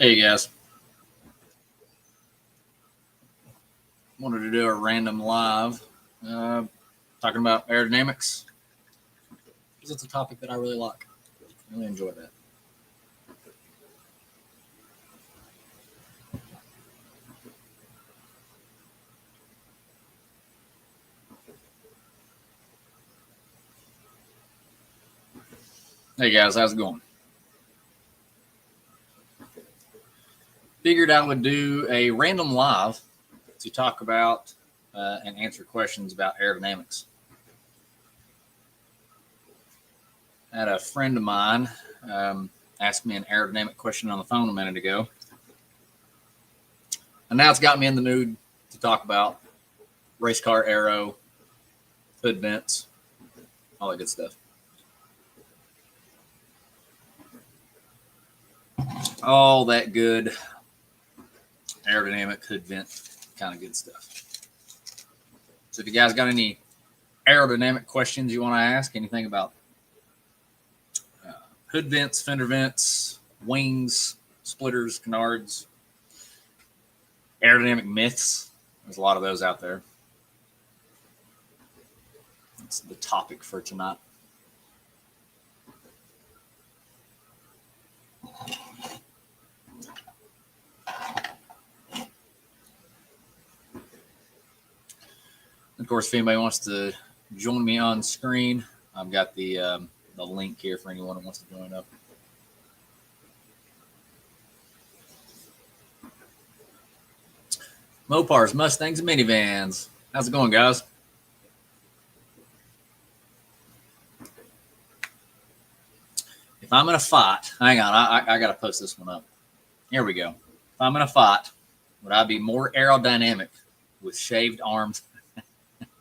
Hey guys, wanted to do a random live talking about aerodynamics because it's a topic that I really like. I really enjoy that. Hey guys, how's it going? Figured I would do a random live to talk about and answer questions about aerodynamics. I had a friend of mine ask me an aerodynamic question on the phone a minute ago. And now it's got me in the mood to talk about race car aero, hood vents, all that good stuff. All that good aerodynamic hood vent kind of good stuff. So if you guys got any aerodynamic questions you want to ask, anything about hood vents, fender vents, wings, splitters, canards, aerodynamic myths, there's a lot of those out there. That's the topic for tonight. Of course, if anybody wants to join me on screen, I've got the link here for anyone who wants to join up. Mopars, Mustangs, and minivans. How's it going, guys? If I'm in a fight, hang on, I got to post this one up. Here we go. If I'm in a fight, would I be more aerodynamic with shaved arms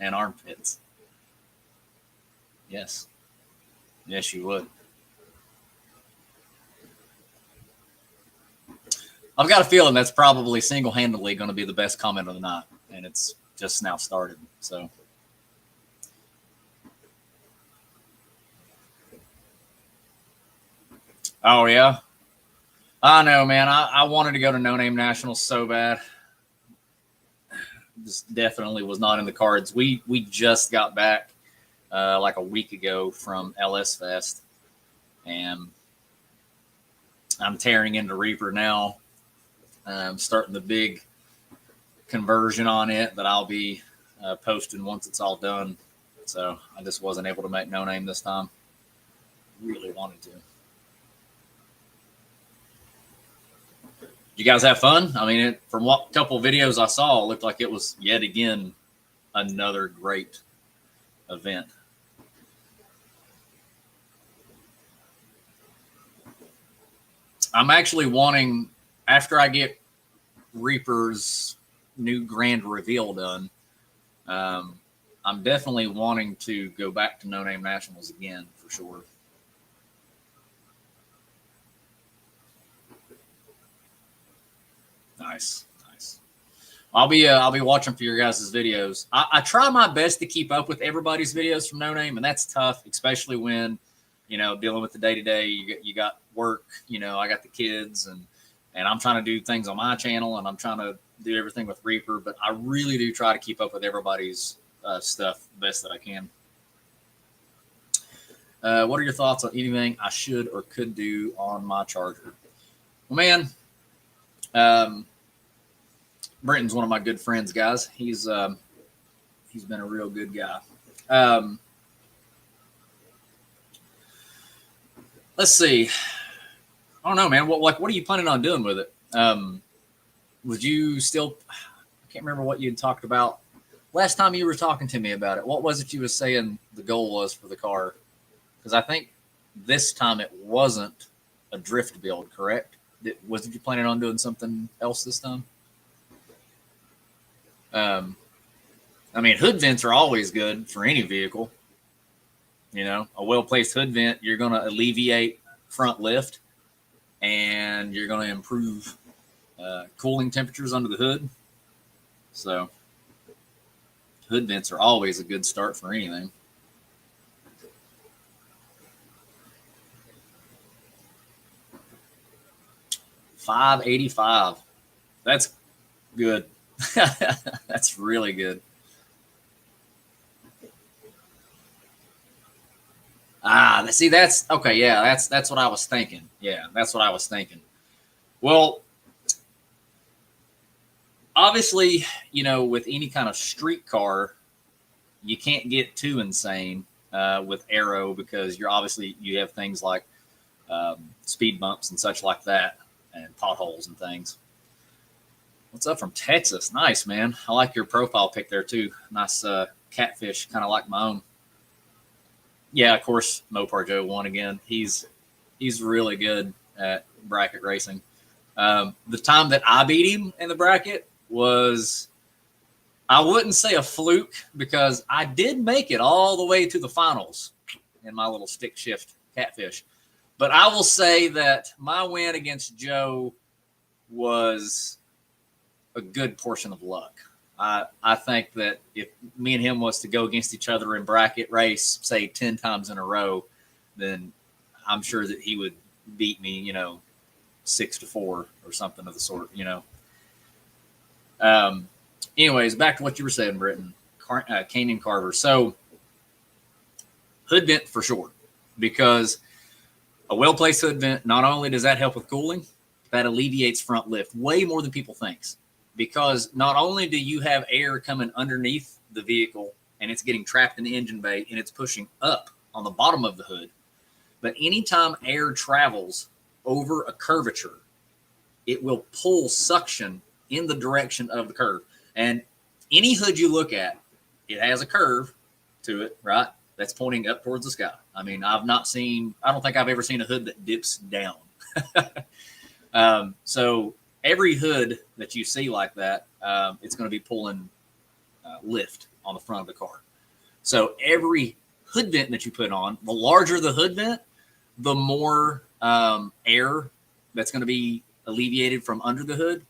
and armpits? Yes. Yes, you would. I've got a feeling that's probably single-handedly going to be the best comment of the night, and it's just now started. So, oh yeah, I know, man. I wanted to go to No Name Nationals so bad. This definitely was not in the cards. We just got back like a week ago from LS Fest, and I'm tearing into Reaper now. I'm starting the big conversion on it that I'll be posting once it's all done. So I just wasn't able to make No Name this time. Really wanted to. You guys have fun? I mean, from what couple of videos I saw, it looked like it was yet again another great event. I'm actually wanting, after I get Reaper's new grand reveal done, I'm definitely wanting to go back to No Name Nationals again for sure. Nice. I'll be watching for your guys' videos. I try my best to keep up with everybody's videos from No Name, and that's tough, especially when, dealing with the day-to-day. You got work, I got the kids, and I'm trying to do things on my channel, and I'm trying to do everything with Reaper, but I really do try to keep up with everybody's stuff the best that I can. What are your thoughts on anything I should or could do on my Charger? Well, man, Brenton's one of my good friends, guys. He's been a real good guy. Let's see. I don't know, man. What are you planning on doing with it? Would you still? I can't remember what you had talked about last time you were talking to me about it. What was it you were saying the goal was for the car? Because I think this time it wasn't a drift build, correct? Was you planning on doing something else this time? I mean, hood vents are always good for any vehicle. A well-placed hood vent, you're going to alleviate front lift, and you're going to improve cooling temperatures under the hood. So hood vents are always a good start for anything. 585. That's good. That's really good. See, that's okay. Yeah, that's what I was thinking. Yeah, that's what I was thinking. Well, obviously, with any kind of street car, you can't get too insane with Aero because you have things like speed bumps and such like that, and potholes and things. What's up from Texas? Nice, man. I like your profile pic there too. Nice catfish, kind of like my own. Yeah, of course, Mopar Joe won again. He's really good at bracket racing. The time that I beat him in the bracket was, I wouldn't say a fluke because I did make it all the way to the finals in my little stick shift catfish. But I will say that my win against Joe was a good portion of luck. I think that if me and him was to go against each other in bracket race, say 10 times in a row, then I'm sure that he would beat me, 6-4 or something of the sort, Anyways, back to what you were saying, Britton. Canyon Carver. So, hood vent for sure, because a well-placed hood vent, not only does that help with cooling, that alleviates front lift way more than people think. Because not only do you have air coming underneath the vehicle and it's getting trapped in the engine bay and it's pushing up on the bottom of the hood, but anytime air travels over a curvature, it will pull suction in the direction of the curve. And any hood you look at, it has a curve to it, right? That's pointing up towards the sky. I mean, I don't think I've ever seen a hood that dips down. So every hood that you see like that, it's going to be pulling lift on the front of the car. So every hood vent that you put on, the larger the hood vent, the more air that's going to be alleviated from under the hood,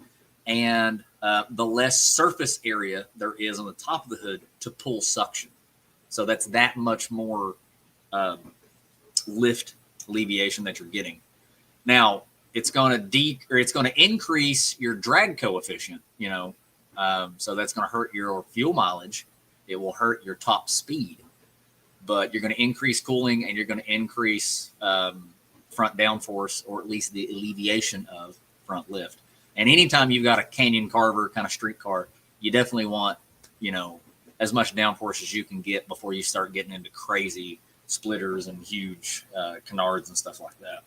and the less surface area there is on the top of the hood to pull suction. So that's that much more lift alleviation that you're getting. Now, it's going to increase your drag coefficient, so that's going to hurt your fuel mileage. It will hurt your top speed, but you're going to increase cooling and you're going to increase front downforce, or at least the alleviation of front lift. And anytime you've got a Canyon Carver kind of street car, you definitely want, as much downforce as you can get before you start getting into crazy splitters and huge canards and stuff like that.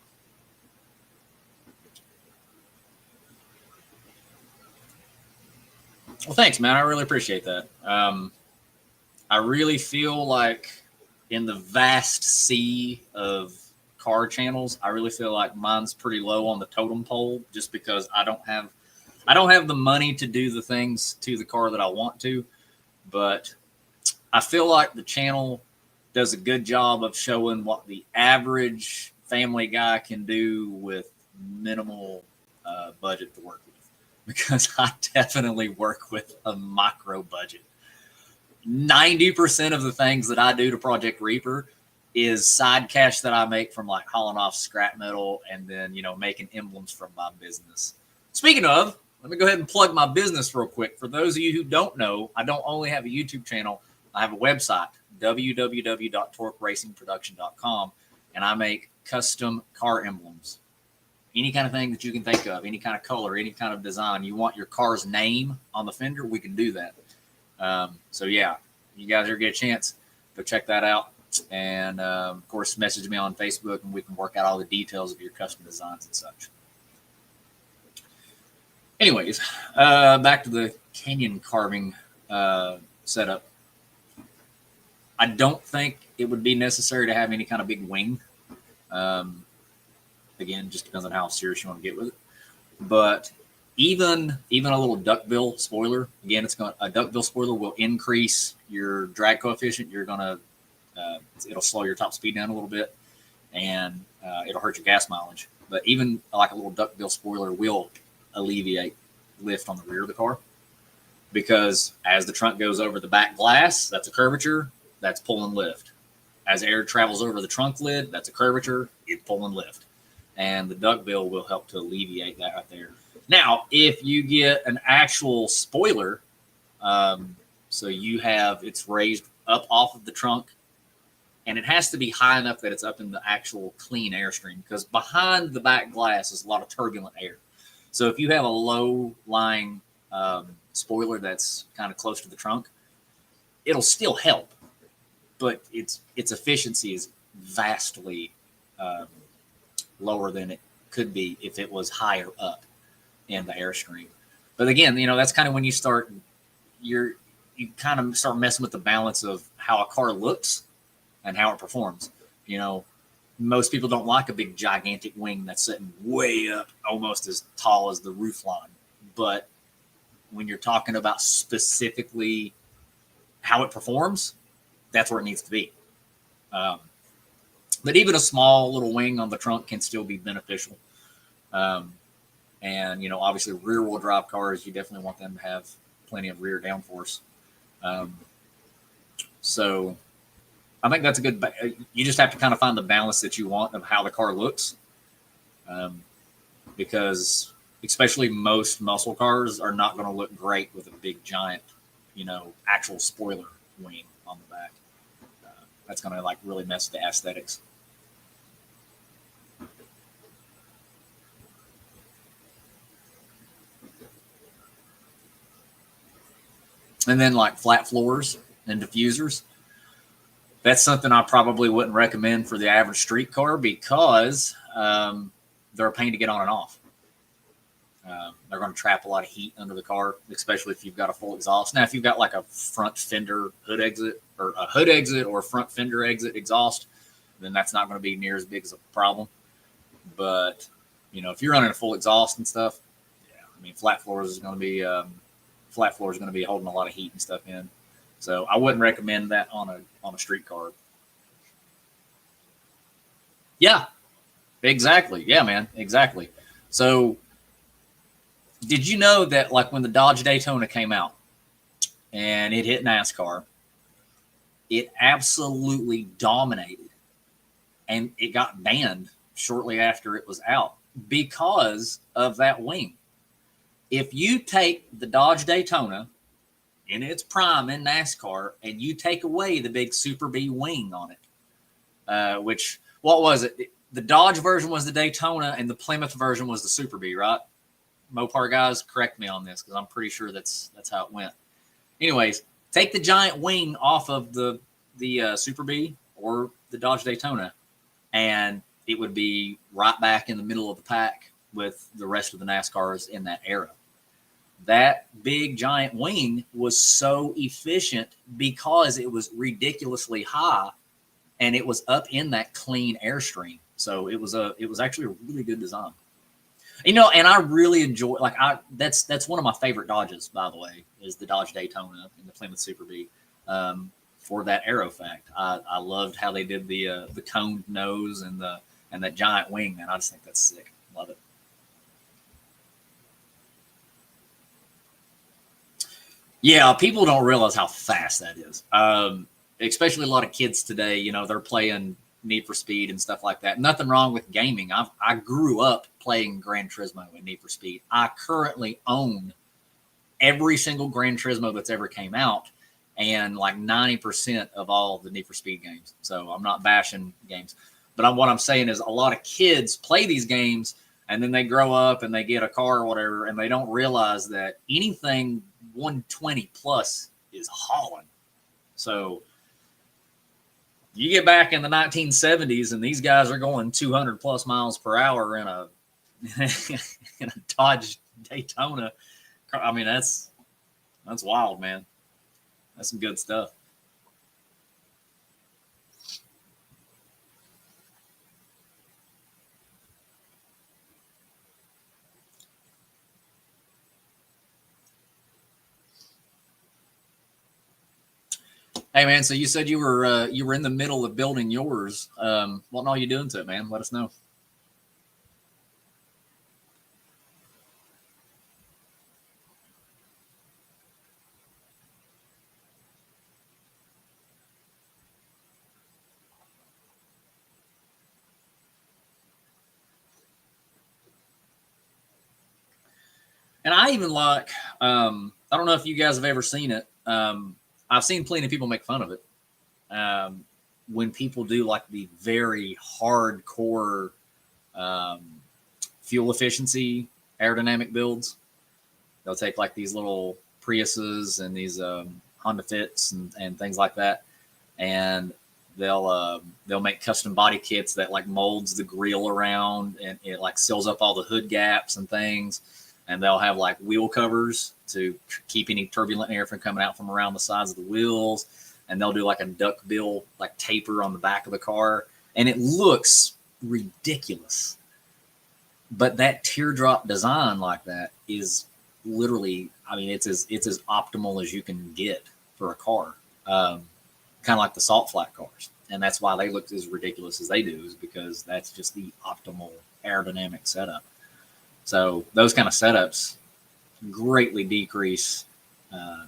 Well, thanks, man. I really appreciate that. I really feel like in the vast sea of car channels, I really feel like mine's pretty low on the totem pole, just because I don't have the money to do the things to the car that I want to. But I feel like the channel does a good job of showing what the average family guy can do with minimal budget to work with, because I definitely work with a micro budget. 90% of the things that I do to Project Reaper is side cash that I make from like hauling off scrap metal and then, making emblems from my business. Speaking of, let me go ahead and plug my business real quick. For those of you who don't know, I don't only have a YouTube channel, I have a website, www.torqueracingproduction.com, and I make custom car emblems. Any kind of thing that you can think of, any kind of color, any kind of design. You want your car's name on the fender, we can do that. So yeah, you guys ever get a chance, go check that out. And of course, message me on Facebook and we can work out all the details of your custom designs and such. Anyways, back to the canyon carving setup. I don't think it would be necessary to have any kind of big wing. Again, just depends on how serious you want to get with it. But even a little duckbill spoiler, again, a duckbill spoiler will increase your drag coefficient. You're gonna it'll slow your top speed down a little bit, and it'll hurt your gas mileage. But even like a little duckbill spoiler will alleviate lift on the rear of the car, because as the trunk goes over the back glass, that's a curvature, that's pulling lift. As air travels over the trunk lid, that's a curvature, it's pulling lift. and the duckbill will help to alleviate that right there. Now, if you get an actual spoiler, um, so you have it's raised up off of the trunk, and it has to be high enough that it's up in the actual clean airstream, because behind the back glass is a lot of turbulent air. So if you have a low lying spoiler that's kind of close to the trunk, it'll still help, but its efficiency is vastly um, lower than it could be if it was higher up in the airstream. But again, that's kind of when you kind of start messing with the balance of how a car looks and how it performs. You know, most people don't like a big gigantic wing that's sitting way up, almost as tall as the roof line. But when you're talking about specifically how it performs, that's where it needs to be. Um, but even a small little wing on the trunk can still be beneficial. Um, and obviously, rear-wheel drive cars, you definitely want them to have plenty of rear downforce. Um, so I think that's a good. You just have to kind of find the balance that you want of how the car looks, because especially most muscle cars are not going to look great with a big giant, actual spoiler wing on the back. That's going to really mess the aesthetics. And then flat floors and diffusers. That's something I probably wouldn't recommend for the average street car, because they're a pain to get on and off. They're going to trap a lot of heat under the car, especially if you've got a full exhaust. Now, if you've got a front fender hood exit, or a hood exit, or front fender exit exhaust, then that's not going to be near as big as a problem. But if you're running a full exhaust and stuff, yeah, I mean, flat floors is going to be holding a lot of heat and stuff in. So I wouldn't recommend that on a street car. Yeah, exactly. Yeah, man, exactly. So did you know that when the Dodge Daytona came out and it hit NASCAR, it absolutely dominated, and it got banned shortly after it was out because of that wing. If you take the Dodge Daytona in its prime in NASCAR and you take away the big Super B wing on it, which, what was it? The Dodge version was the Daytona and the Plymouth version was the Super B, right? Mopar guys, correct me on this, because I'm pretty sure that's how it went. Anyways, take the giant wing off of the Super B or the Dodge Daytona, and it would be right back in the middle of the pack with the rest of the NASCARs in that era. That big giant wing was so efficient because it was ridiculously high, and it was up in that clean airstream. So it was actually a really good design. And I really enjoy, that's one of my favorite Dodges, by the way, is the Dodge Daytona and the Plymouth Super B, for that Aero fact. I loved how they did the coned nose and that giant wing, man. I just think that's sick. Love it. Yeah, people don't realize how fast that is. Especially a lot of kids today, they're playing Need for Speed and stuff like that. Nothing wrong with gaming. I grew up playing Gran Turismo and Need for Speed. I currently own every single Gran Turismo that's ever came out, and 90% of all the Need for Speed games. So I'm not bashing games, but what I'm saying is a lot of kids play these games, and then they grow up and they get a car or whatever, and they don't realize that anything 120 plus is hauling. So you get back in the 1970s, and these guys are going 200 plus miles per hour in a in a Dodge Daytona. I mean, that's wild, man. That's some good stuff. Hey, man. So you said you were in the middle of building yours. What all you doing to it, man? Let us know. And I even like, I don't know if you guys have ever seen it. I've seen plenty of people make fun of it. When people do like the very hardcore fuel efficiency aerodynamic builds, they'll take like these little Priuses and these Honda Fits and things like that, and they'll make custom body kits that like molds the grill around and it like seals up all the hood gaps and things. And they'll have like wheel covers to keep any turbulent air from coming out from around the sides of the wheels. And they'll do like a duckbill like taper on the back of the car, and it looks ridiculous. But that teardrop design like that is literally, I mean, it's as optimal as you can get for a car. Kind of like the salt flat cars, and that's why they look as ridiculous as they do, is because that's just the optimal aerodynamic setup. So those kind of setups greatly decrease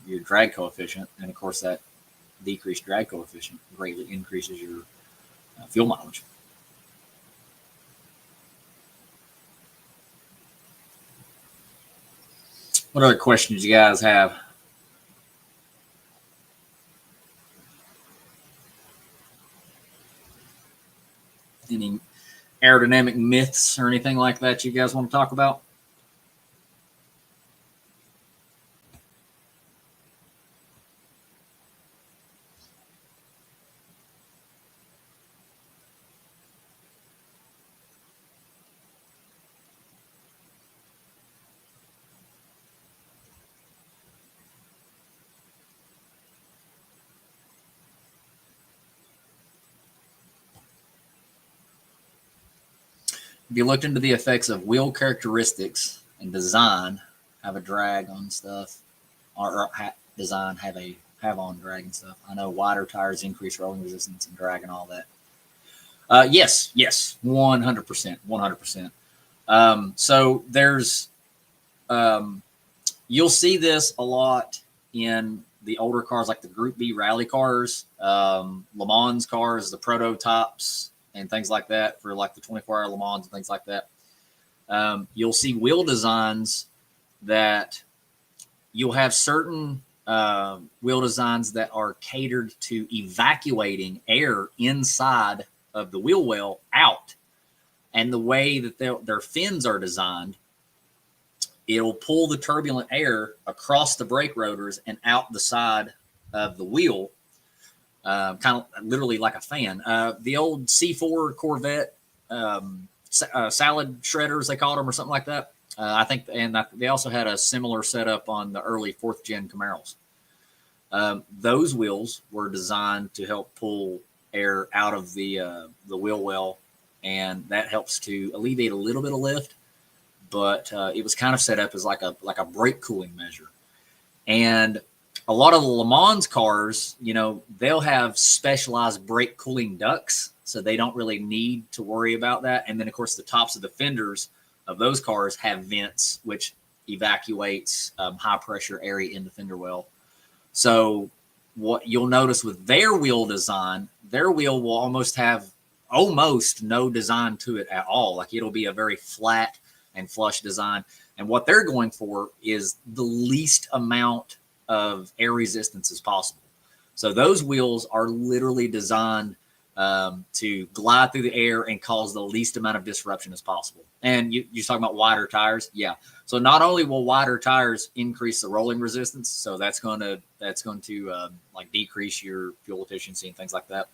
your drag coefficient, and of course that decreased drag coefficient greatly increases your fuel mileage. What other questions you guys have? Any aerodynamic myths or anything like that you guys want to talk about? If you looked into the effects of wheel characteristics and design, have a drag on stuff, or design have on drag and stuff. I know wider tires increase rolling resistance and drag and all that. Yes, 100%, 100%. So there's, you'll see this a lot in the older cars, like the Group B rally cars, Le Mans cars, the prototypes, and things like that for like the 24-hour Le Mans and things like that. You'll see wheel designs that you'll have certain wheel designs that are catered to evacuating air inside of the wheel well out. And the way that their fins are designed, it'll pull the turbulent air across the brake rotors and out the side of the wheel, kind of literally like a fan. The old C4 Corvette salad shredders, they called them, or something like that. I think, and they also had a similar setup on the early 4th gen Camaros. Those wheels were designed to help pull air out of the wheel well, and that helps to alleviate a little bit of lift. But it was kind of set up as like a brake cooling measure. And a lot of the Le Mans cars, you know, they'll have specialized brake cooling ducts, so they don't really need to worry about that. And then, of course, the tops of the fenders of those cars have vents, which evacuates high pressure area in the fender well. So what you'll notice with their wheel design, their wheel will almost have no design to it at all. Like, it'll be a very flat and flush design. And what they're going for is the least amount of air resistance as possible. So those wheels are literally designed to glide through the air and cause the least amount of disruption as possible. And you're talking about wider tires. Yeah. So not only will wider tires increase the rolling resistance, so that's going to like decrease your fuel efficiency and things like that.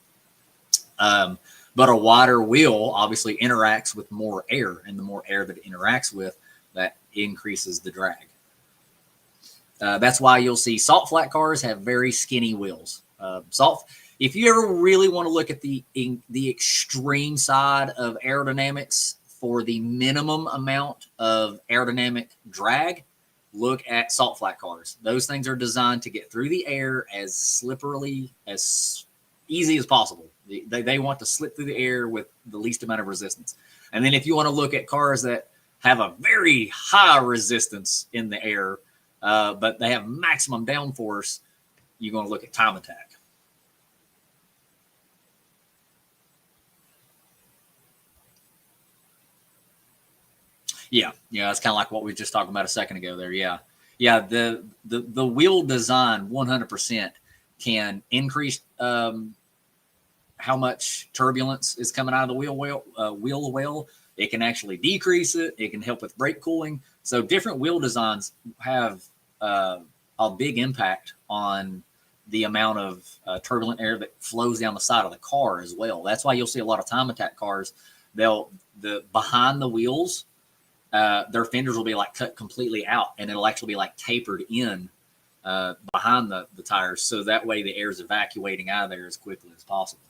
But a wider wheel obviously interacts with more air, and the more air that it interacts with, that increases the drag. That's why you'll see salt flat cars have very skinny wheels. If you ever really want to look at the extreme side of aerodynamics for the minimum amount of aerodynamic drag, look at salt flat cars. Those things are designed to get through the air as slipperily, as easy as possible. They want to slip through the air with the least amount of resistance. And then if you want to look at cars that have a very high resistance in the air, but they have maximum downforce, you're going to look at time attack. Yeah, yeah, that's kind of like what we were just talking about a second ago there. Yeah, yeah, the wheel design 100% can increase how much turbulence is coming out of the wheel well. It can actually decrease it. It can help with brake cooling. So different wheel designs have a big impact on the amount of turbulent air that flows down the side of the car as well. That's why you'll see a lot of time attack cars. The behind the wheels, their fenders will be like cut completely out, and it'll actually be like tapered in behind the tires, so that way the air is evacuating out of there as quickly as possible.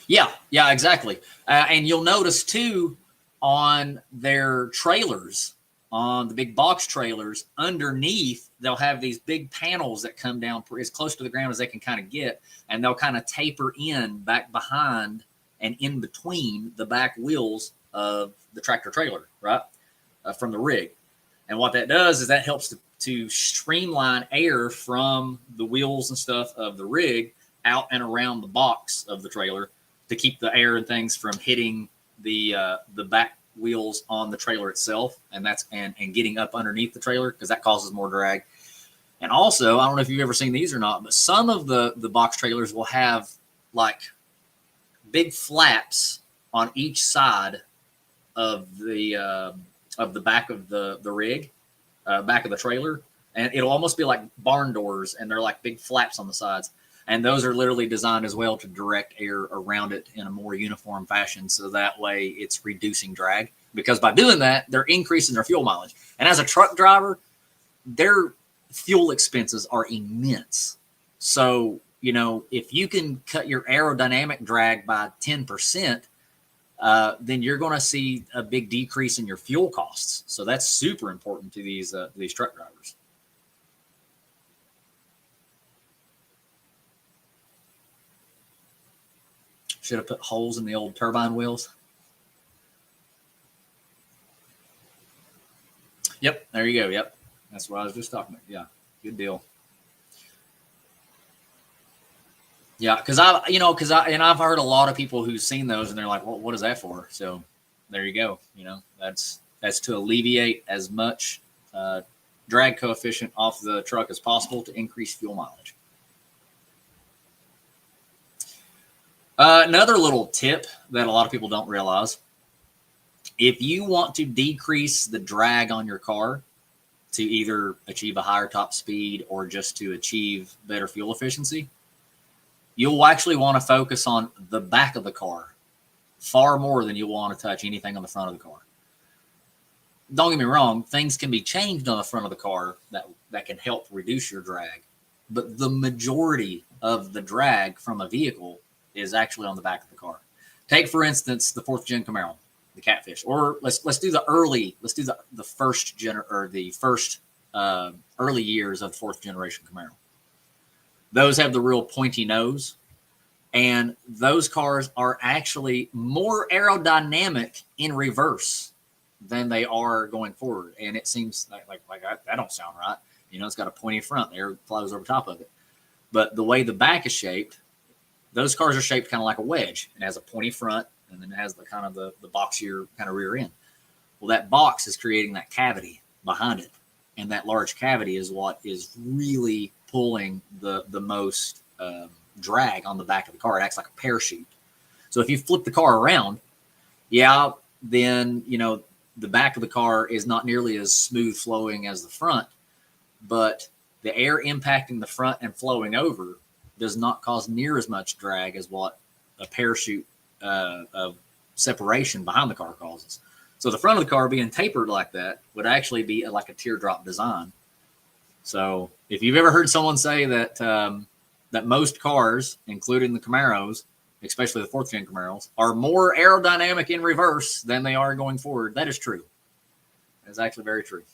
Yeah, yeah, exactly. And you'll notice too on their trailers, on the big box trailers, underneath, they'll have these big panels that come down as close to the ground as they can kind of get, and they'll kind of taper in back behind and in between the back wheels of the tractor trailer, right, from the rig. And what that does is that helps to streamline air from the wheels and stuff of the rig out and around the box of the trailer to keep the air and things from hitting the back wheels on the trailer itself, and getting up underneath the trailer, because that causes more drag. And also, I don't know if you've ever seen these or not, but some of the box trailers will have like big flaps on each side of the back of the rig, back of the trailer, and it'll almost be like barn doors, and they're like big flaps on the sides. And those are literally designed as well to direct air around it in a more uniform fashion, so that way it's reducing drag. Because by doing that, they're increasing their fuel mileage. And as a truck driver, their fuel expenses are immense. So, if you can cut your aerodynamic drag by 10%, then you're going to see a big decrease in your fuel costs. So that's super important to these truck drivers. Should have put holes in the old turbine wheels. Yep, there you go. Yep, that's what I was just talking about. Yeah, good deal. Yeah, because I've heard a lot of people who've seen those and they're like, well, what is that for? So there you go. That's to alleviate as much drag coefficient off the truck as possible to increase fuel mileage. Another little tip that a lot of people don't realize: if you want to decrease the drag on your car to either achieve a higher top speed or just to achieve better fuel efficiency, you'll actually want to focus on the back of the car far more than you'll want to touch anything on the front of the car. Don't get me wrong, things can be changed on the front of the car that can help reduce your drag, but the majority of the drag from a vehicle is actually on the back of the car. Take, for instance, the 4th gen Camaro, the Catfish, or let's do the first early years of the 4th generation Camaro. Those have the real pointy nose, and those cars are actually more aerodynamic in reverse than they are going forward. And it seems like that don't sound right. It's got a pointy front, the air flows over top of it. But the way the back is shaped, those cars are shaped kind of like a wedge. It has a pointy front, and then it has the kind of the boxier kind of rear end. Well, that box is creating that cavity behind it, and that large cavity is what is really pulling the most drag on the back of the car. It acts like a parachute. So if you flip the car around, then the back of the car is not nearly as smooth flowing as the front, but the air impacting the front and flowing over does not cause near as much drag as what a parachute of separation behind the car causes. So the front of the car being tapered like that would actually be like a teardrop design. So if you've ever heard someone say that that most cars, including the Camaros, especially the 4th gen Camaros, are more aerodynamic in reverse than they are going forward, that is true. It's actually very true.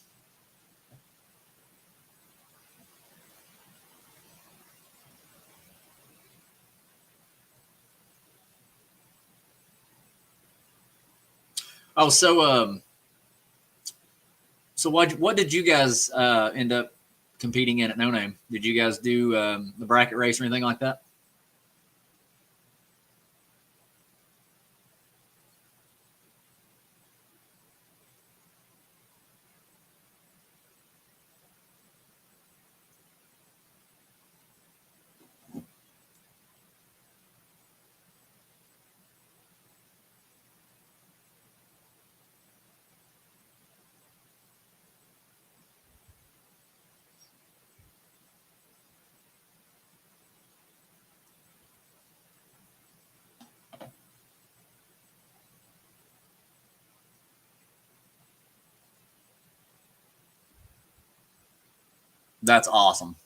Oh, so what did you guys end up competing in at No Name? Did you guys do the bracket race or anything like that? That's awesome.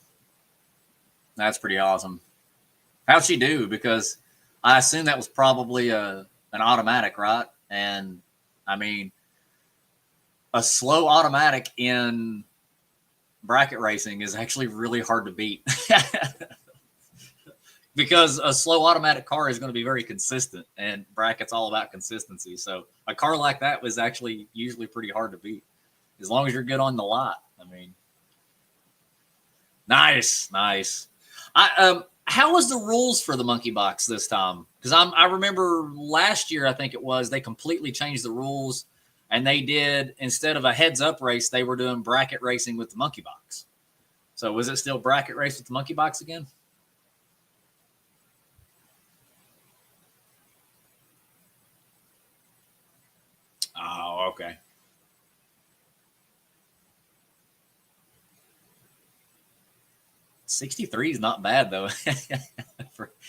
That's pretty awesome. How'd she do? Because I assume that was probably an automatic, right? And I mean, a slow automatic in bracket racing is actually really hard to beat because a slow automatic car is going to be very consistent, and bracket's all about consistency. So a car like that was actually usually pretty hard to beat as long as you're good on the lot. I mean, nice, nice. How was the rules for the monkey box this time? Because I remember last year, I think it was, they completely changed the rules, and they did, instead of a heads up race, they were doing bracket racing with the monkey box. So was it still bracket race with the monkey box again? Oh, okay. 63 is not bad though.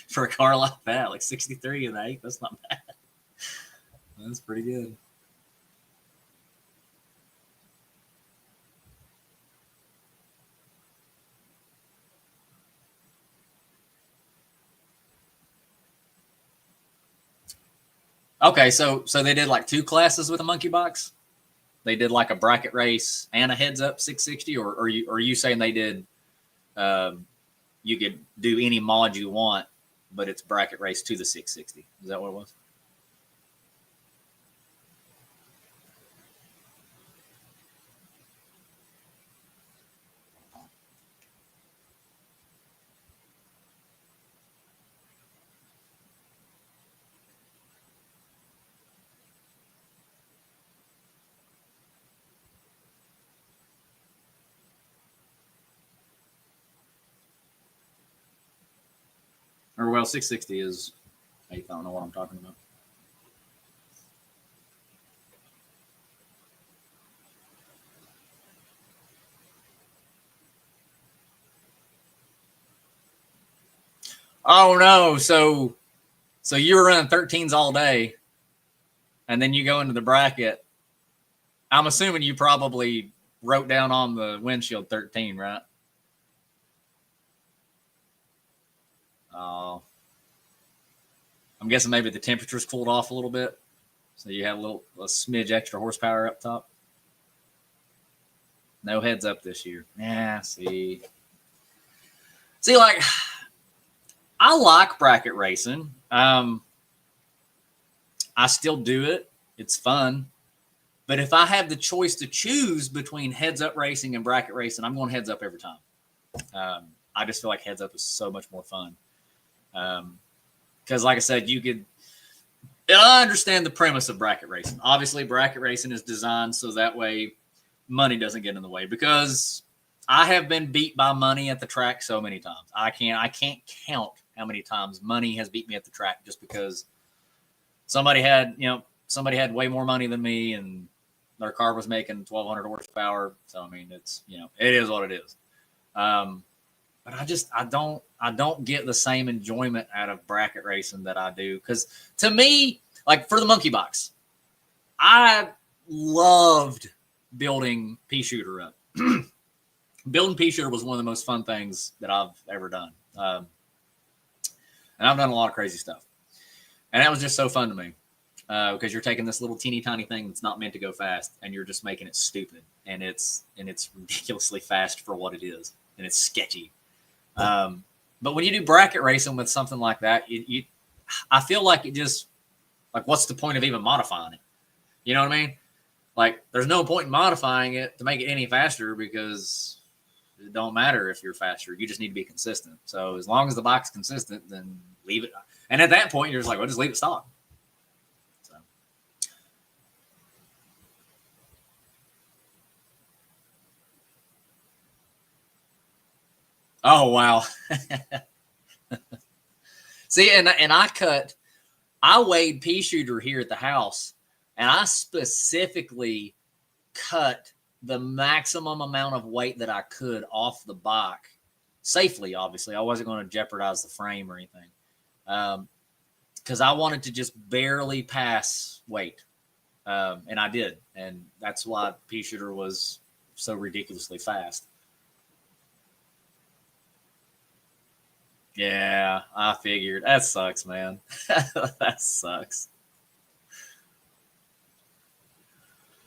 For a car like that, like 63 and 8, that's not bad. That's pretty good. Okay, so they did like two classes with a monkey box. They did like a bracket race and a heads up 660, or are you saying they did? You could do any mod you want, but it's bracket race to the 660. Is that what it was? Or well, 660 is eighth. I don't know what I'm talking about. Oh no! So you were running 13s all day, and then you go into the bracket. I'm assuming you probably wrote down on the windshield 13, right? Oh, I'm guessing maybe the temperature's cooled off a little bit, so you have a smidge extra horsepower up top. No heads up this year. Yeah, see, like I like bracket racing. I still do it. It's fun. But if I have the choice to choose between heads up racing and bracket racing, I'm going heads up every time. I just feel like heads up is so much more fun. Because, like I said, you could. I understand the premise of bracket racing. Obviously, bracket racing is designed so that way money doesn't get in the way. Because I have been beat by money at the track so many times. I can't count how many times money has beat me at the track just because somebody had way more money than me and their car was making 1,200 horsepower. So I mean, it is what it is. But I don't get the same enjoyment out of bracket racing that I do, because to me, like for the monkey box, I loved building pea shooter up. Building pea shooter was one of the most fun things that I've ever done, and I've done a lot of crazy stuff, and that was just so fun to me. Because you're taking this little teeny tiny thing that's not meant to go fast, and you're just making it stupid, and it's ridiculously fast for what it is, and it's sketchy. But when you do bracket racing with something like that, I feel like it just, like, what's the point of even modifying it? You know what I mean? Like, there's no point in modifying it to make it any faster, because it don't matter if you're faster. You just need to be consistent. So as long as the bike's consistent, then leave it. And at that point, you're just like, well, just leave it stock. So. Oh wow. See, and I weighed pea shooter here at the house, and I specifically cut the maximum amount of weight that I could off the bike safely. Obviously, I wasn't going to jeopardize the frame or anything, because I wanted to just barely pass weight, and I did, and that's why pea shooter was so ridiculously fast. Yeah, I figured. That sucks, man. That sucks.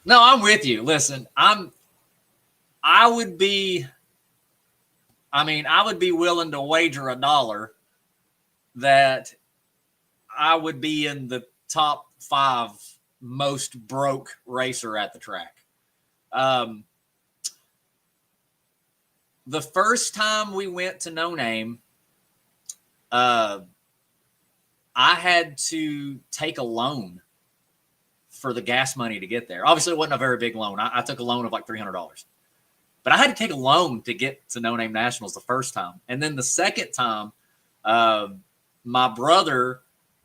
No, I'm with you. Listen, I would be I would be willing to wager $1 that I would be in the top 5 most broke racer at the track. Um, the first time we went to No Name, I had to take a loan for the gas money to get there. Obviously, it wasn't a very big loan. I took a loan of like $300. But I had to take a loan to get to No Name Nationals the first time. And then the second time, my brother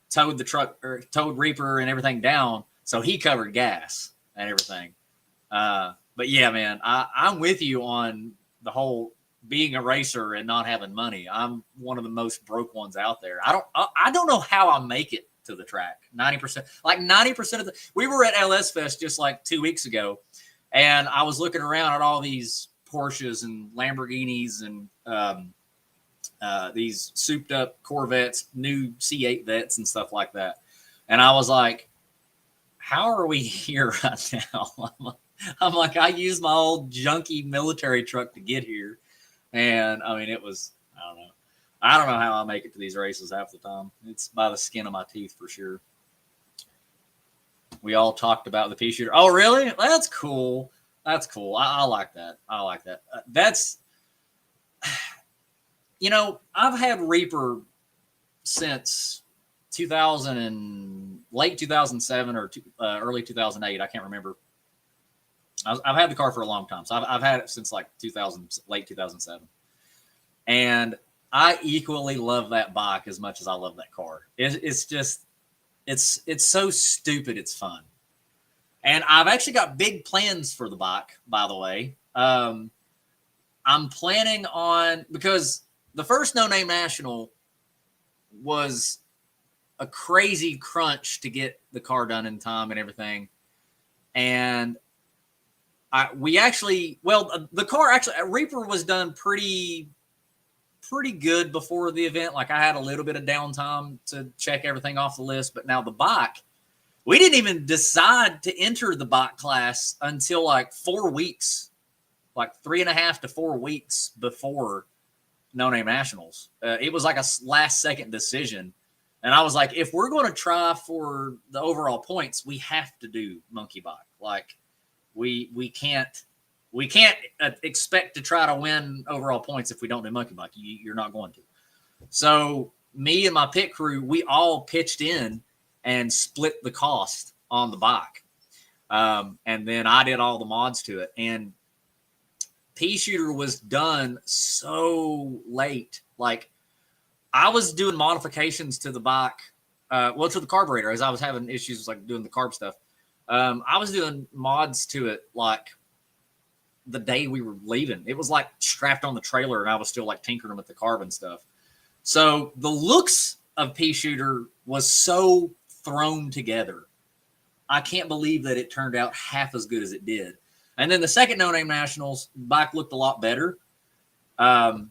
towed the truck or towed Reaper and everything down. So he covered gas and everything. But yeah, man, I'm with you on the whole being a racer and not having money. I'm one of the most broke ones out there. I don't know how I make it to the track. 90%, like 90% of we were at LS Fest just like 2 weeks ago. And I was looking around at all these Porsches and Lamborghinis and these souped up Corvettes, new C8 Vets and stuff like that. And I was like, how are we here right now? I'm like, I used my old junky military truck to get here. And I mean, it was, I don't know. I don't know how I make it to these races half the time. It's by the skin of my teeth for sure. We all talked about the pea shooter. Oh, really? That's cool. That's cool. I like that. I like that. That's, you know, I've had Reaper since 2000 and late 2007 or early 2008. I can't remember. I've had the car for a long time. So I've had it since like 2000, late 2007. And I equally love that bike as much as I love that car. It's just, it's so stupid. It's fun. And I've actually got big plans for the bike, by the way. I'm planning on, because the first No Name National was a crazy crunch to get the car done in time and everything. And the car actually, Reaper was done pretty good before the event. Like I had a little bit of downtime to check everything off the list, but now the bike, we didn't even decide to enter the bike class until like 4 weeks, like 3.5 to 4 weeks before No Name Nationals. It was like a last second decision. And I was like, if we're going to try for the overall points, we have to do monkey bike. Like we can't expect to try to win overall points if we don't do monkey bike. You're not going to. So me and my pit crew, we all pitched in and split the cost on the bike. And then I did all the mods to it. And pea shooter was done so late. Like I was doing modifications to the bike, to the carburetor, as I was having issues like doing the carb stuff. I was doing mods to it like the day we were leaving. It was like strapped on the trailer and I was still like tinkering with the carb and stuff. So the looks of pea shooter was so thrown together. I can't believe that it turned out half as good as it did. And then the second No Name Nationals, bike looked a lot better. But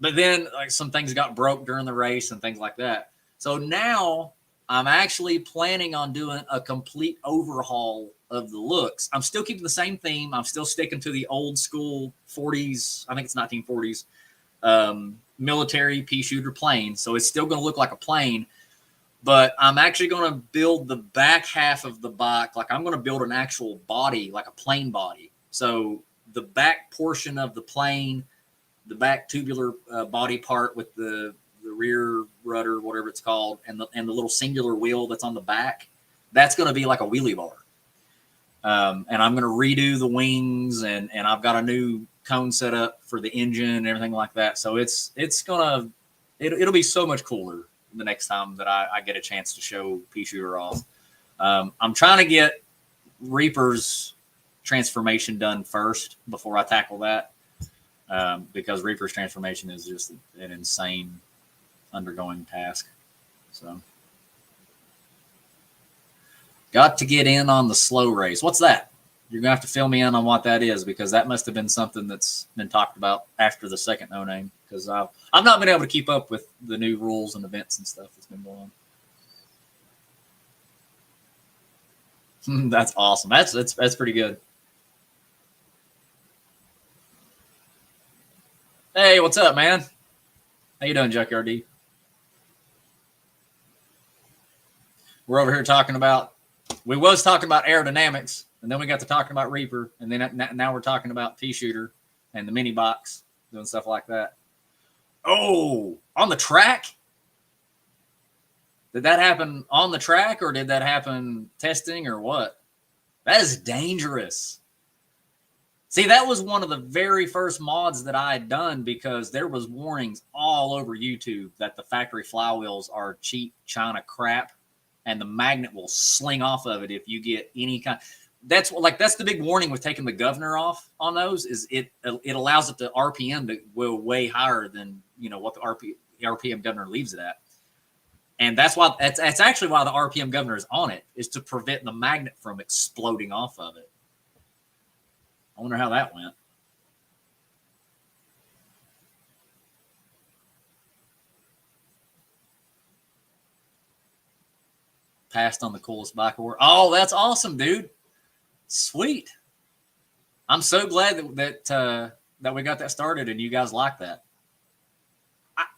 then like some things got broke during the race and things like that. So now I'm actually planning on doing a complete overhaul of the looks. I'm still keeping the same theme. I'm still sticking to the old school 40s. I think it's 1940s military pea shooter plane. So it's still going to look like a plane. But I'm actually going to build the back half of the bike. Like I'm going to build an actual body, like a plane body. So the back portion of the plane, the back tubular body part with the rear rudder, whatever it's called, and the little singular wheel that's on the back, that's going to be like a wheelie bar. And I'm going to redo the wings, and I've got a new cone set up for the engine and everything like that. So it'll be so much cooler the next time that I get a chance to show pea shooter off. I'm trying to get Reaper's transformation done first before I tackle that, because Reaper's transformation is just an insane undergoing task. So got to get in on the slow race. What's that? You're gonna have to fill me in on what that is, because that must have been something that's been talked about after the second No Name. because I've not been able to keep up with the new rules and events and stuff that's been going on. That's awesome. That's pretty good. Hey, what's up, man? How you doing, Junkyard D? We're over here talking about. We was talking about aerodynamics, and then we got to talking about Reaper, and then now we're talking about pea shooter and the mini box, doing stuff like that. Oh, on the track? Did that happen on the track, or did that happen testing, or what? That is dangerous. See, that was one of the very first mods that I had done, because there was warnings all over YouTube that the factory flywheels are cheap China crap, and the magnet will sling off of it if you get any kind. That's the big warning with taking the governor off on those, is it allows it to RPM to go way higher than what the RPM governor leaves it at. And that's actually why the RPM governor is on it, is to prevent the magnet from exploding off of it. I wonder how that went. Passed on the coolest bike award. Oh, that's awesome, dude. Sweet. I'm so glad that we got that started and you guys like that.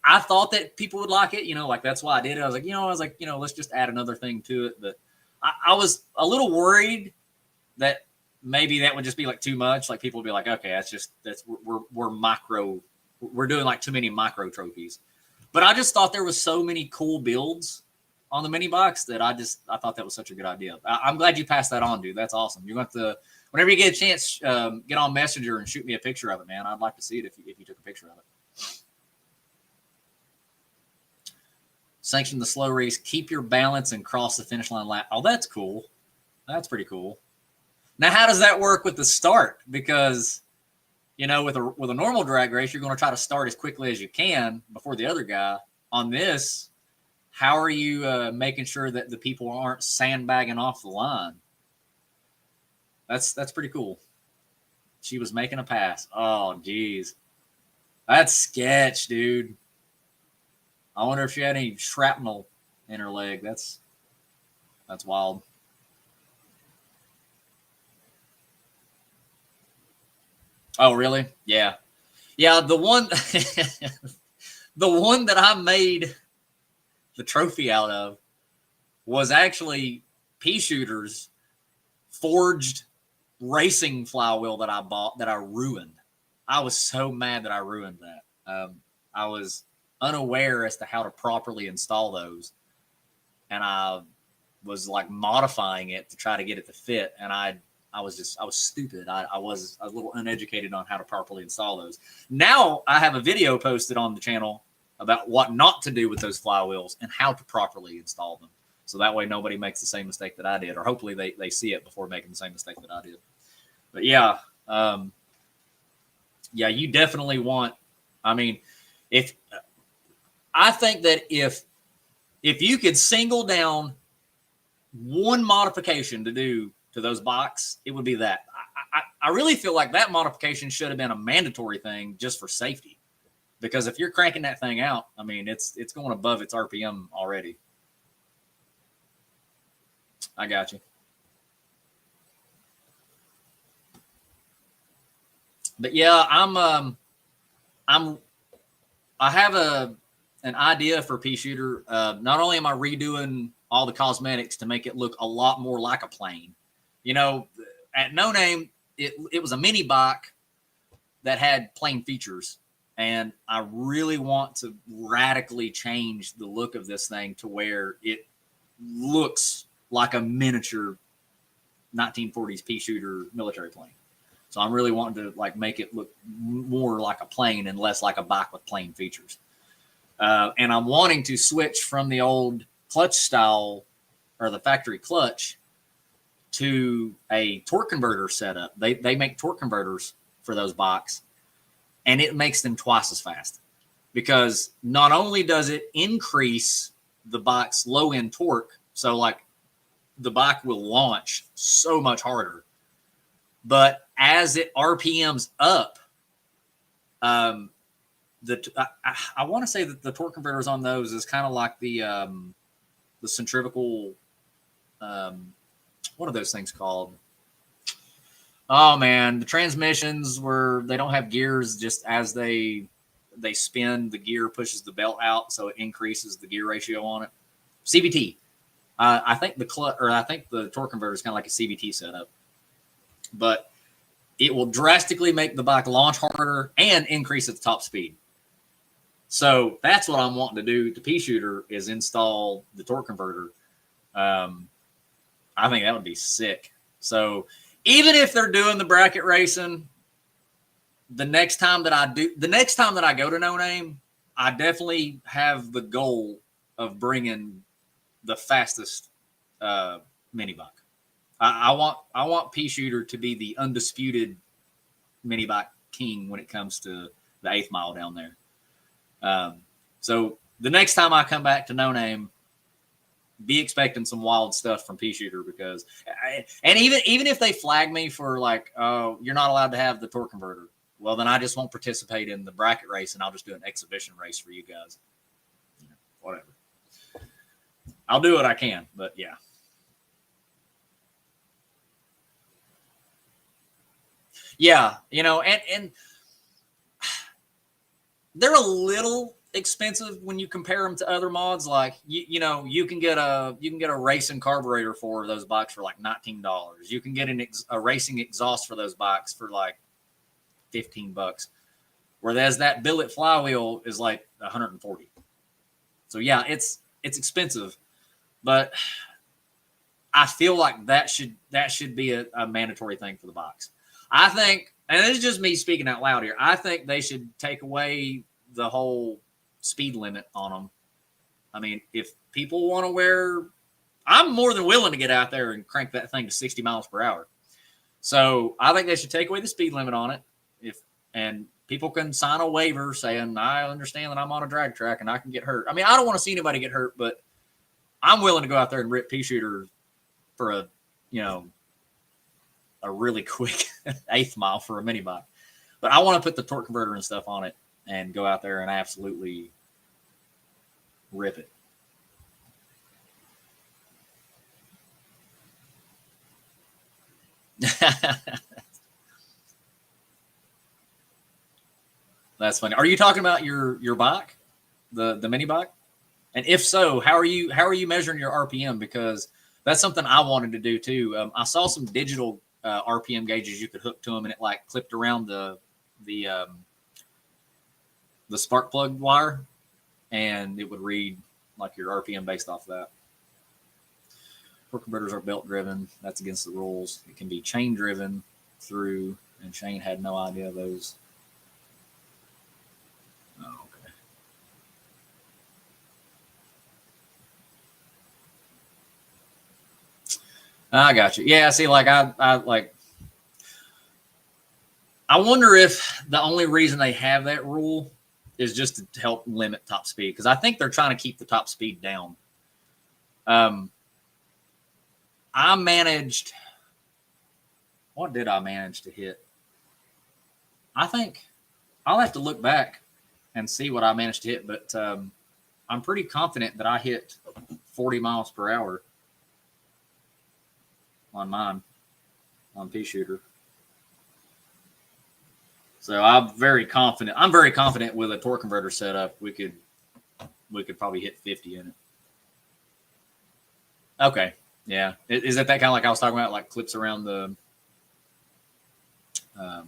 I thought that people would like it, like that's why I did it. I was like, let's just add another thing to it. But I was a little worried that maybe that would just be like too much. Like people would be like, okay, we're doing like too many micro trophies. But I just thought there was so many cool builds on the mini box that I thought that was such a good idea. I'm glad you passed that on, dude. That's awesome. You're going to, whenever you get a chance, get on Messenger and shoot me a picture of it, man. I'd like to see it if you took a picture of it. Sanction the slow race. Keep your balance and cross the finish line lap. Oh, that's cool. That's pretty cool. Now, how does that work with the start? Because, with a normal drag race, you're going to try to start as quickly as you can before the other guy. On this, how are you making sure that the people aren't sandbagging off the line? That's pretty cool. She was making a pass. Oh, geez. That's sketch, dude. I wonder if she had any shrapnel in her leg. That's wild. Oh, really? Yeah. Yeah, the one the one that I made the trophy out of was actually pea shooter's forged racing flywheel that I bought that I ruined. I was so mad that I ruined that. I was unaware as to how to properly install those, and I was like modifying it to try to get it to fit, and I was stupid. I was a little uneducated on how to properly install those. Now I have a video posted on the channel about what not to do with those flywheels and how to properly install them, so that way nobody makes the same mistake that I did, or hopefully they see it before making the same mistake that I did. But yeah, you definitely want. I mean, I think that if you could single down one modification to do to those bikes, it would be that. I really feel like that modification should have been a mandatory thing just for safety, because if you're cranking that thing out, I mean, it's going above its RPM already. I got you. But yeah, I have an idea for pea shooter. Not only am I redoing all the cosmetics to make it look a lot more like a plane, at No Name, it was a mini bike that had plane features, and I really want to radically change the look of this thing to where it looks like a miniature 1940s pea shooter military plane. So I'm really wanting to like make it look more like a plane and less like a bike with plane features. And I'm wanting to switch from the old clutch style or the factory clutch to a torque converter setup. They make torque converters for those bikes, and it makes them twice as fast, because not only does it increase the bike's low end torque, so like the bike will launch so much harder, but as it RPMs up, I want to say that the torque converters on those is kind of like the centrifugal. What are those things called? Oh man, the transmissions where they don't have gears. Just as they spin, the gear pushes the belt out, so it increases the gear ratio on it. CVT. I think the torque converter is kind of like a CVT setup, but it will drastically make the bike launch harder and increase its top speed. So that's what I'm wanting to do to Pea Shooter is install the torque converter. I think that would be sick. So even if they're doing the bracket racing, the next time that I go to No Name, I definitely have the goal of bringing the fastest mini bike. I want Pea Shooter to be the undisputed mini bike king when it comes to the 8th mile down there. So the next time I come back to No Name, be expecting some wild stuff from Pea Shooter because, and even if they flag me for like, oh, you're not allowed to have the torque converter, well, then I just won't participate in the bracket race and I'll just do an exhibition race for you guys. Whatever. I'll do what I can, but yeah. Yeah, and they're a little expensive when you compare them to other mods. Like you can get a racing carburetor for those bikes for like $19. You can get a racing exhaust for those bikes for like $15. Whereas that billet flywheel is like $140. So yeah, it's expensive, but I feel like that should be a mandatory thing for the bikes. I think, and this is just me speaking out loud here, I think they should take away the whole speed limit on them. I mean, if people want to wear, I'm more than willing to get out there and crank that thing to 60 miles per hour. So I think they should take away the speed limit on it. And people can sign a waiver saying, I understand that I'm on a drag track and I can get hurt. I mean, I don't want to see anybody get hurt, but I'm willing to go out there and rip Pea Shooter for a really quick 8th mile for a mini bike. But I want to put the torque converter and stuff on it and go out there and absolutely rip it. That's funny. Are you talking about your bike, the mini bike? And if so, how are you measuring your RPM? Because that's something I wanted to do too. I saw some digital RPM gauges you could hook to them, and it like clipped around the spark plug wire, and it would read like your RPM based off of that. Torque converters are belt driven. That's against the rules. It can be chain driven through, and Shane had no idea of those. Oh, okay. I got you. Yeah, see, like I wonder if the only reason they have that rule is just to help limit top speed, because I think they're trying to keep the top speed down. I managed. What did I manage to hit? I think I'll have to look back and see what I managed to hit, but I'm pretty confident that I hit 40 miles per hour on mine, on Pea Shooter. So I'm very confident. I'm very confident with a torque converter setup, we could probably hit 50 in it. Okay, yeah. Is that kind of like I was talking about, like clips around the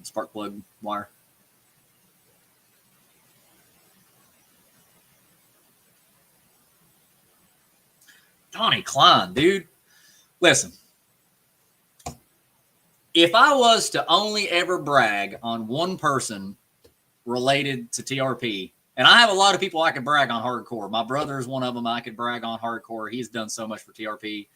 spark plug wire? Donnie Klein, dude. Listen, if I was to only ever brag on one person related to TRP, and I have a lot of people I could brag on hardcore. My brother is one of them I could brag on hardcore. He's done so much for TRP.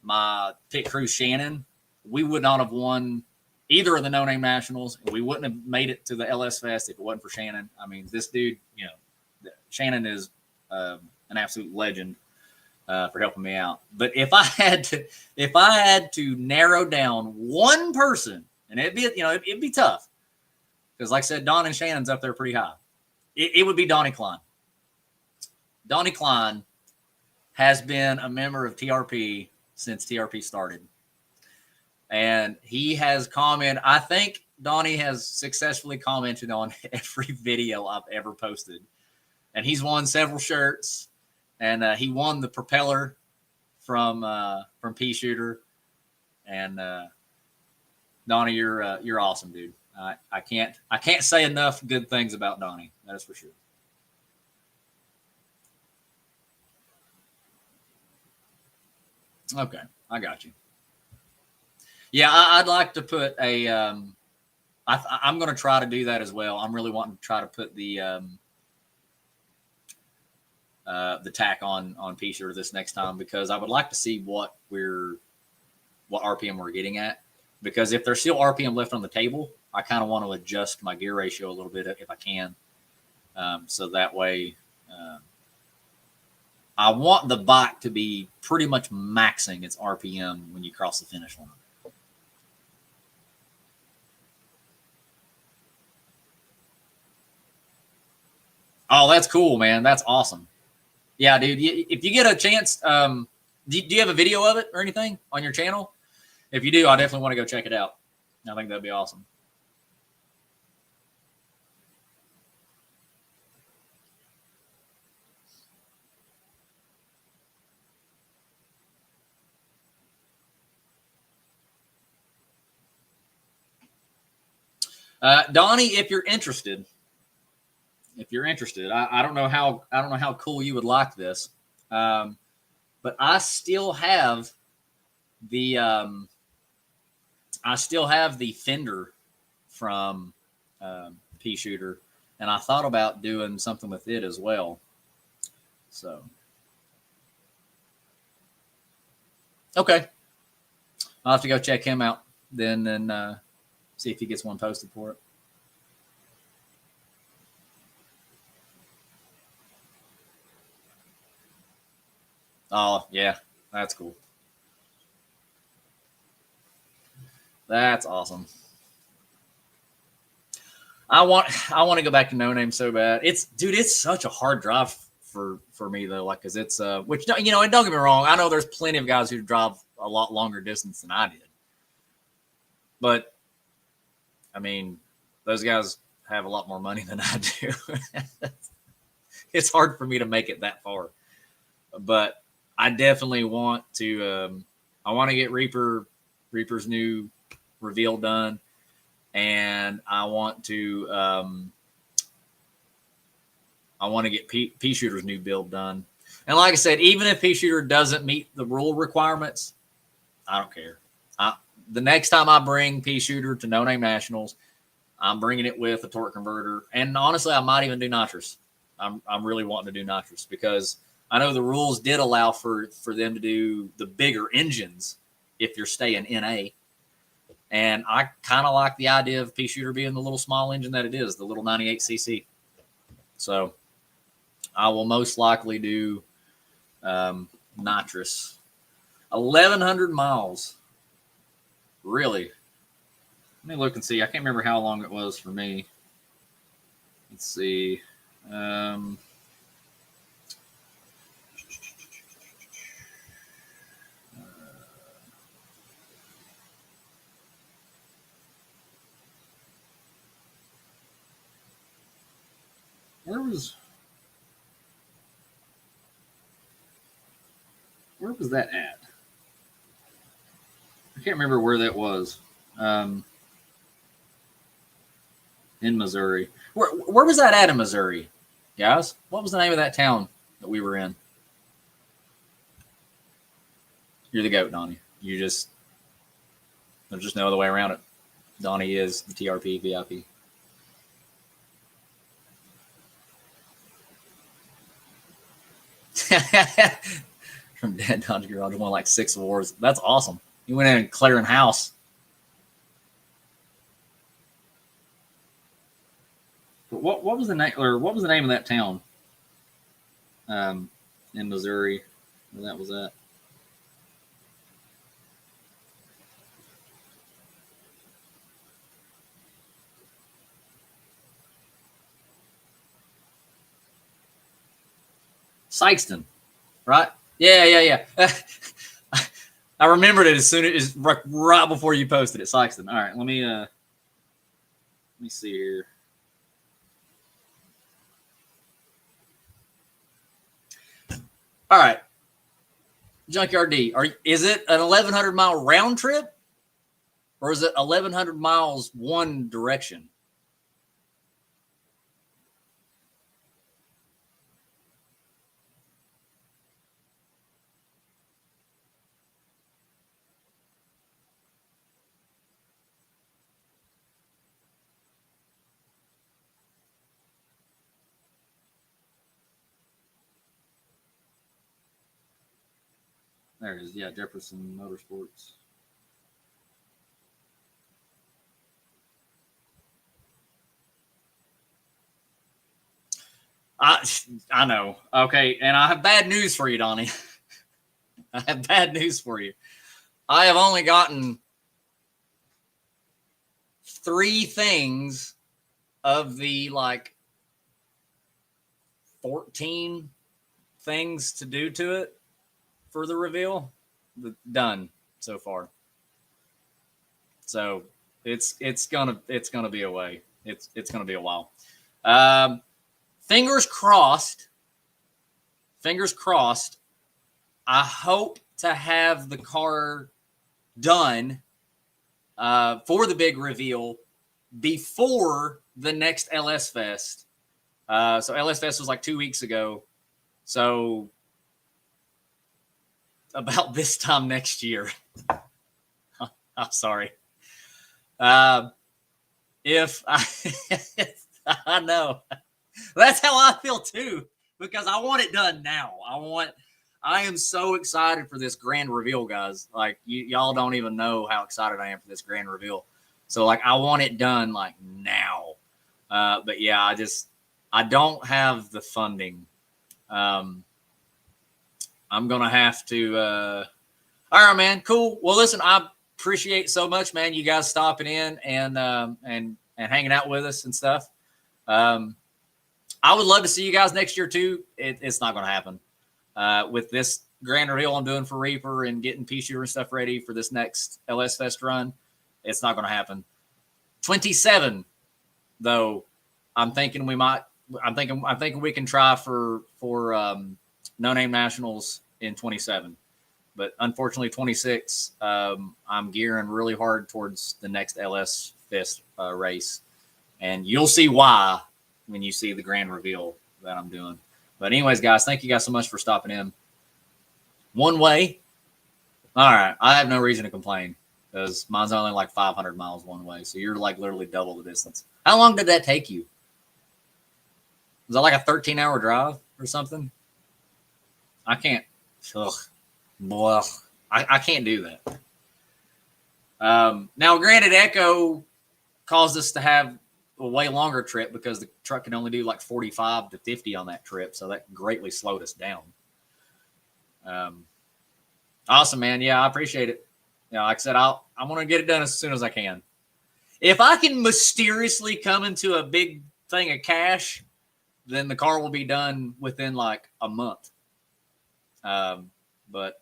My pit crew, Shannon, we would not have won either of the No Name Nationals. We wouldn't have made it to the LS Fest if it wasn't for Shannon. I mean, this dude, Shannon is an absolute legend. For helping me out. But if I had to narrow down one person, and it'd be tough, because like I said, Don and Shannon's up there pretty high. It would be Donnie Klein. Donnie Klein has been a member of TRP since TRP started. And he has commented, I think Donnie has successfully commented on every video I've ever posted. And he's won several shirts. And he won the propeller from Pea Shooter. And Donnie, you're awesome, dude. I can't say enough good things about Donnie. That is for sure. Okay, I got you. Yeah, I'd like to put a. I'm going to try to do that as well. I'm really wanting to try to put the tack on Pea Shooter this next time, because I would like to see what RPM we're getting at. Because if there's still RPM left on the table, I kind of want to adjust my gear ratio a little bit if I can, so that way. I want the bike to be pretty much maxing its RPM when you cross the finish line. Oh, that's cool, man. That's awesome. Yeah, dude. If you get a chance, do you have a video of it or anything on your channel? If you do, I definitely want to go check it out. I think that'd be awesome. Donnie, if you're interested, I don't know how cool you would like this, but I still have the fender from Pea Shooter, and I thought about doing something with it as well. So, okay, I'll have to go check him out then and see if he gets one posted for it. Oh, yeah, that's cool. That's awesome. I want to go back to No Name so bad. It's such a hard drive for me though, like, because it's which, you know, and don't get me wrong, I know there's plenty of guys who drive a lot longer distance than I did, but I mean, those guys have a lot more money than I do. It's hard for me to make it that far, but I definitely want to. I want to get Reaper's new reveal done, and I want to. I want to get Pea Shooter's new build done. And like I said, even if Pea Shooter doesn't meet the rule requirements, I don't care. The next time I bring Pea Shooter to No Name Nationals, I'm bringing it with a torque converter. And honestly, I might even do nitrous. I'm really wanting to do nitrous because I know the rules did allow for them to do the bigger engines if you're staying NA. And I kind of like the idea of Pea Shooter being the little small engine that it is, the little 98cc. So I will most likely do nitrous. 1,100 miles. Really? Let me look and see. I can't remember how long it was for me. Let's see. Where was that at? I can't remember where that was. In Missouri. Where was that at in Missouri, guys? What was the name of that town that we were in? You're the GOAT, Donnie. There's just no other way around it. Donnie is the TRP VIP. From Dad Dodge Garage won like 6 awards. That's awesome. He went in and clearing house. But what was the name, or what was the name of that town? In Missouri, where that was at. Sykeston, right? Yeah. I remembered it as soon as right before you posted it. Sykeston. All right, let me see here. All right, Junkyard D. Is it an 1,100-mile round trip, or is it 1,100 miles one direction? There it is. Yeah, Jefferson Motorsports. I know. Okay, and I have bad news for you, Donnie. I have bad news for you. I have only gotten 3 things of the 14 things to do to it for the reveal done so far. So it's gonna be a way. It's gonna be a while. Fingers crossed. Fingers crossed. I hope to have the car done for the big reveal before the next LS Fest. So LS Fest was like 2 weeks ago. So about this time next year. I'm sorry. If I know, that's how I feel too, because I want it done now. I am so excited for this grand reveal, guys. Like y'all don't even know how excited I am for this grand reveal. So I want it done now. But yeah, I don't have the funding. I'm going to have to, all right, man. Cool. Well, listen, I appreciate so much, man. You guys stopping in and hanging out with us and stuff. I would love to see you guys next year too. It's not going to happen. With this grand reveal I'm doing for Reaper and getting P-Shooter and stuff ready for this next LS Fest run, it's not going to happen. 27, though, I'm thinking we can try for No Name Nationals in 27. But unfortunately, 26, I'm gearing really hard towards the next LS Fest race. And you'll see why when you see the grand reveal that I'm doing. But anyways, guys, thank you guys so much for stopping in. One way. All right. I have no reason to complain because mine's only 500 miles one way. So you're literally double the distance. How long did that take you? Was that a 13-hour drive or something? I can't. Ugh. Blah. I can't do that. Now, granted, Echo caused us to have a way longer trip because the truck can only do 45 to 50 on that trip. So that greatly slowed us down. Awesome, man. Yeah, I appreciate it. Like I said, I'm going to get it done as soon as I can. If I can mysteriously come into a big thing of cash, then the car will be done within a month. But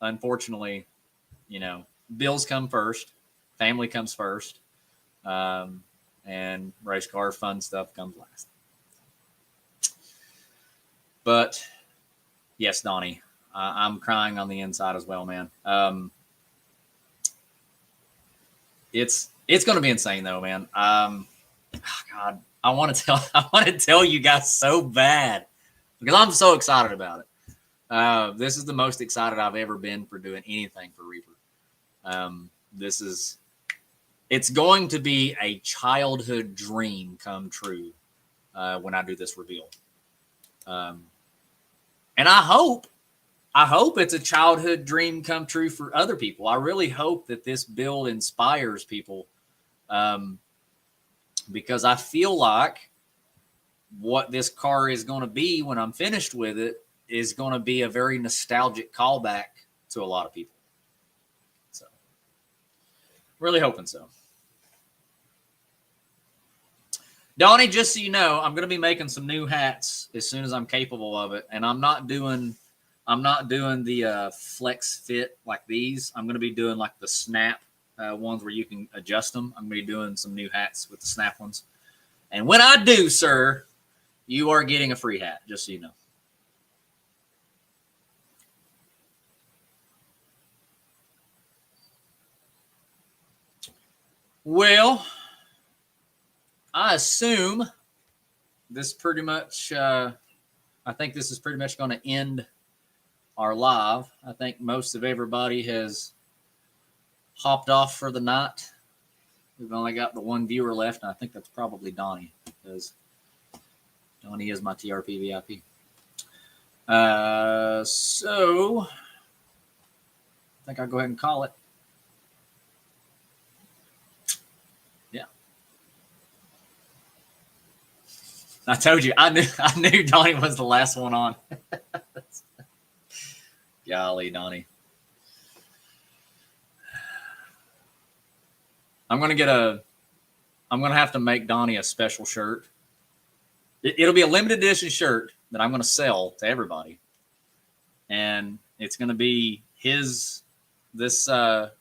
unfortunately, bills come first, family comes first, and race car fun stuff comes last. But yes, Donnie, I'm crying on the inside as well, man. It's going to be insane though, man. God, I want to tell you guys so bad because I'm so excited about it. This is the most excited I've ever been for doing anything for Reaper. It's going to be a childhood dream come true when I do this reveal. And I hope it's a childhood dream come true for other people. I really hope that this build inspires people because I feel like what this car is going to be when I'm finished with it is going to be a very nostalgic callback to a lot of people. So, really hoping so. Donnie, just so you know, I'm going to be making some new hats as soon as I'm capable of it, and I'm not doing the flex fit like these. I'm going to be doing like the snap ones where you can adjust them. I'm going to be doing some new hats with the snap ones. And when I do, sir, you are getting a free hat, just so you know. Well, I assume this pretty much, I think this is pretty much going to end our live. I think most of everybody has hopped off for the night. We've only got the one viewer left, and I think that's probably Donnie, because Donnie is my TRP VIP. So I think I'll go ahead and call it. Yeah. I told you, I knew Donnie was the last one on. Golly, Donnie. I'm gonna have to make Donnie a special shirt. It'll be a limited edition shirt that I'm gonna sell to everybody, and it's gonna be his thing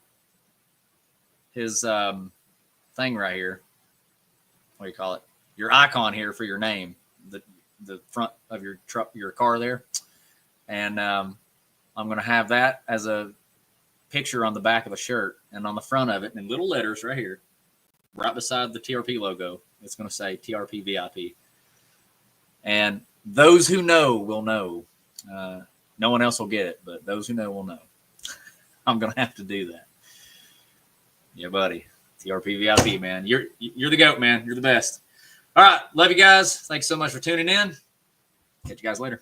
right here. What do you call it? Your icon here for your name, the front of your truck, your car there, and I'm gonna have that as a picture on the back of the shirt, and on the front of it in little letters right here, right beside the TRP logo, it's going to say TRP VIP. And those who know will know. No one else will get it, but those who know will know. I'm going to have to do that. Yeah, buddy. TRP VIP, man. You're the GOAT, man. You're the best. All right. Love you guys. Thanks so much for tuning in. Catch you guys later.